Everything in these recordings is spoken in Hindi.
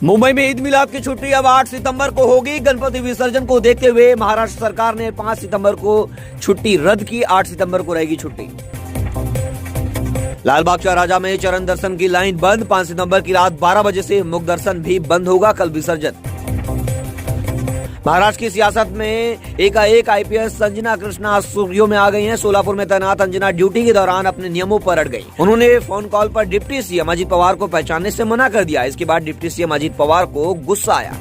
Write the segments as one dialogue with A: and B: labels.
A: मुंबई में ईद मिलाद की छुट्टी अब 8 सितंबर को होगी। गणपति विसर्जन को देखते हुए महाराष्ट्र सरकार ने 5 सितंबर को छुट्टी रद्द की। 8 सितंबर को रहेगी छुट्टी। लालबाग चौराहा में चरण दर्शन की लाइन बंद। 5 सितंबर की रात 12 बजे से मुख दर्शन भी बंद होगा। कल विसर्जन। महाराष्ट्र की सियासत में एकाएक आईपीएस अंजना कृष्णा सुर्खियों में आ गई हैं। सोलापुर में तैनात अंजना ड्यूटी के दौरान अपने नियमों पर अड़ गई। उन्होंने फोन कॉल पर डिप्टी सीएम अजित पवार को पहचानने से मना कर दिया। इसके बाद डिप्टी सीएम अजित पवार को गुस्सा आया।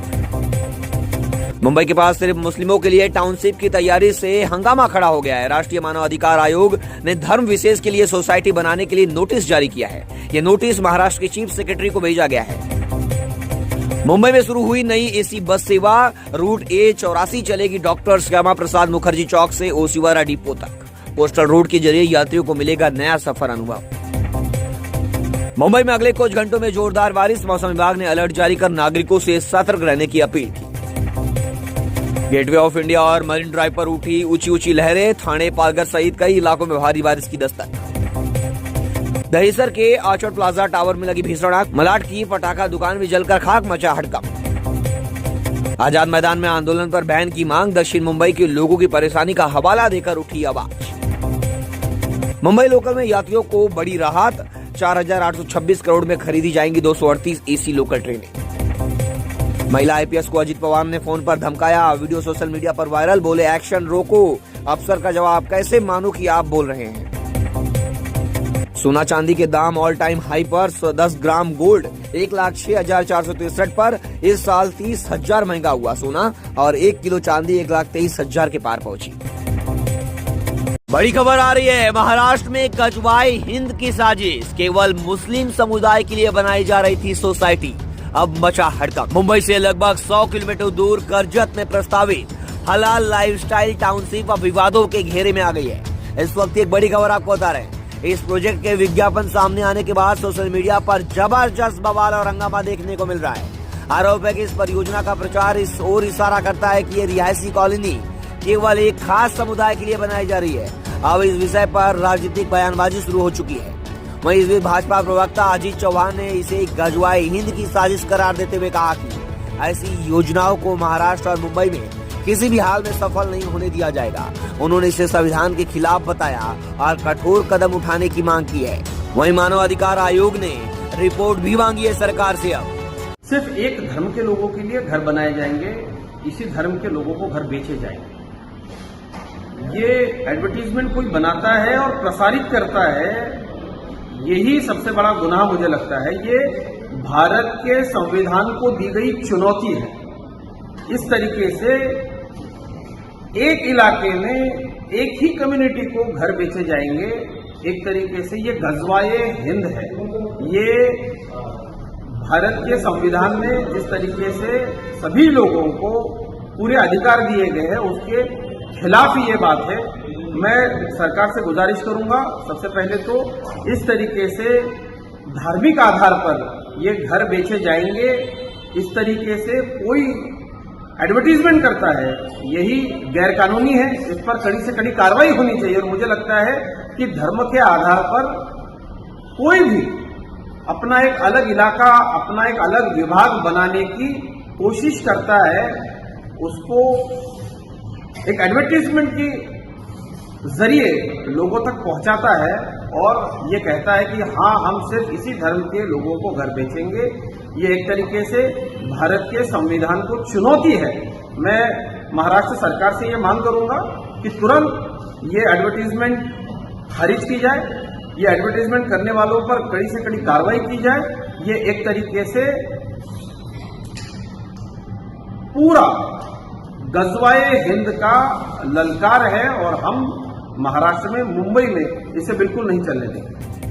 A: मुंबई के पास सिर्फ मुस्लिमों के लिए टाउनशिप की तैयारी से हंगामा खड़ा हो गया है। राष्ट्रीय मानव अधिकार आयोग ने धर्म विशेष के लिए सोसाइटी बनाने के लिए नोटिस जारी किया है। ये नोटिस महाराष्ट्र के चीफ सेक्रेटरी को भेजा गया है। मुंबई में शुरू हुई नई एसी बस सेवा। रूट A84 चलेगी डॉक्टर श्यामा प्रसाद मुखर्जी चौक से ओसिवारा डिपो तक। पोस्टल रोड के जरिए यात्रियों को मिलेगा नया सफर अनुभव। मुंबई में अगले कुछ घंटों में जोरदार बारिश। मौसम विभाग ने अलर्ट जारी कर नागरिकों से सतर्क रहने की अपील की। गेटवे ऑफ इंडिया और मरीन ड्राइव पर उठी ऊंची लहरें। थाने, पालघर सहित कई इलाकों में भारी बारिश की दस्तक। दहिसर के ऑर्चर्ड प्लाजा टावर में लगी भीषण आग। मलाट की पटाखा दुकान में जलकर खाक, मचा हड़कंप। आजाद मैदान में आंदोलन पर बैन की मांग। दक्षिण मुंबई के लोगों की परेशानी का हवाला देकर उठी आवाज। मुंबई लोकल में यात्रियों को बड़ी राहत। 4,826 करोड़ में खरीदी जाएंगी 238 एसी लोकल ट्रेनें। महिला आईपीएस को अजित पवार ने फोन पर धमकाया। वीडियो सोशल मीडिया पर वायरल। बोले, एक्शन रोको। अफसर का जवाब, कैसे मानूं कि आप बोल रहे हैं। सोना चांदी के दाम ऑल टाइम हाई पर। 10 ग्राम गोल्ड 1,06,463 पर। इस साल 30,000 महंगा हुआ सोना और 1 किलो चांदी 1,23,000 के पार पहुंची। बड़ी खबर आ रही है। महाराष्ट्र में गजवाए हिंद की साजिश। केवल मुस्लिम समुदाय के लिए बनाई जा रही थी सोसाइटी, अब मचा हड़कंप। मुंबई से लगभग 100 किलोमीटर दूर करजत में प्रस्तावित हलाल लाइफस्टाइल टाउनशिप अब विवादों के घेरे में आ गई है। इस वक्त एक बड़ी खबर आपको बता रहे हैं। इस प्रोजेक्ट के विज्ञापन सामने आने के बाद सोशल मीडिया पर जबरदस्त बवाल और हंगामा देखने को मिल रहा है। आरोप है कि इस परियोजना का प्रचार इस ओर इशारा करता है कि ये रिहायशी कॉलोनी केवल एक खास समुदाय के लिए बनाई जा रही है। अब इस विषय पर राजनीतिक बयानबाजी शुरू हो चुकी है। वहीं इस बीच भाजपा प्रवक्ता अजीत चौहान ने इसे गजवाए हिंद की साजिश करार देते हुए कहा कि ऐसी योजनाओं को महाराष्ट्र और मुंबई में किसी भी हाल में सफल नहीं होने दिया जाएगा। उन्होंने इसे संविधान के खिलाफ बताया और कठोर कदम उठाने की मांग की है। वहीं मानव अधिकार आयोग ने रिपोर्ट भी मांगी है सरकार से। अब
B: सिर्फ एक धर्म के लोगों के लिए घर बनाए जाएंगे, इसी धर्म के लोगों को घर बेचे जाएंगे। ये एडवर्टीजमेंट कोई बनाता है और प्रसारित करता है, यही सबसे बड़ा गुनाह मुझे लगता है। ये भारत के संविधान को दी गई चुनौती है। इस तरीके से एक इलाके में एक ही कम्युनिटी को घर बेचे जाएंगे, एक तरीके से ये गजवाए हिंद है। ये भारत के संविधान में जिस तरीके से सभी लोगों को पूरे अधिकार दिए गए हैं, उसके खिलाफ ही ये बात है। मैं सरकार से गुजारिश करूंगा, सबसे पहले तो इस तरीके से धार्मिक आधार पर ये घर बेचे जाएंगे, इस तरीके से कोई एडवर्टीजमेंट करता है, यही गैरकानूनी है। इस पर कड़ी से कड़ी कार्रवाई होनी चाहिए। और मुझे लगता है कि धर्म के आधार पर कोई भी अपना एक अलग इलाका, अपना एक अलग विभाग बनाने की कोशिश करता है, उसको एक एडवर्टीजमेंट के जरिए लोगों तक पहुंचाता है और ये कहता है कि हाँ, हम सिर्फ इसी धर्म के लोगों को घर बेचेंगे। ये एक तरीके से भारत के संविधान को चुनौती है। मैं महाराष्ट्र सरकार से ये मांग करूंगा कि तुरंत ये एडवर्टीजमेंट खारिज की जाए, ये एडवर्टीजमेंट करने वालों पर कड़ी से कड़ी कार्रवाई की जाए। ये एक तरीके से पूरा गजवाए हिंद का ललकार है और हम महाराष्ट्र में, मुंबई में इसे बिल्कुल नहीं चलने देंगे।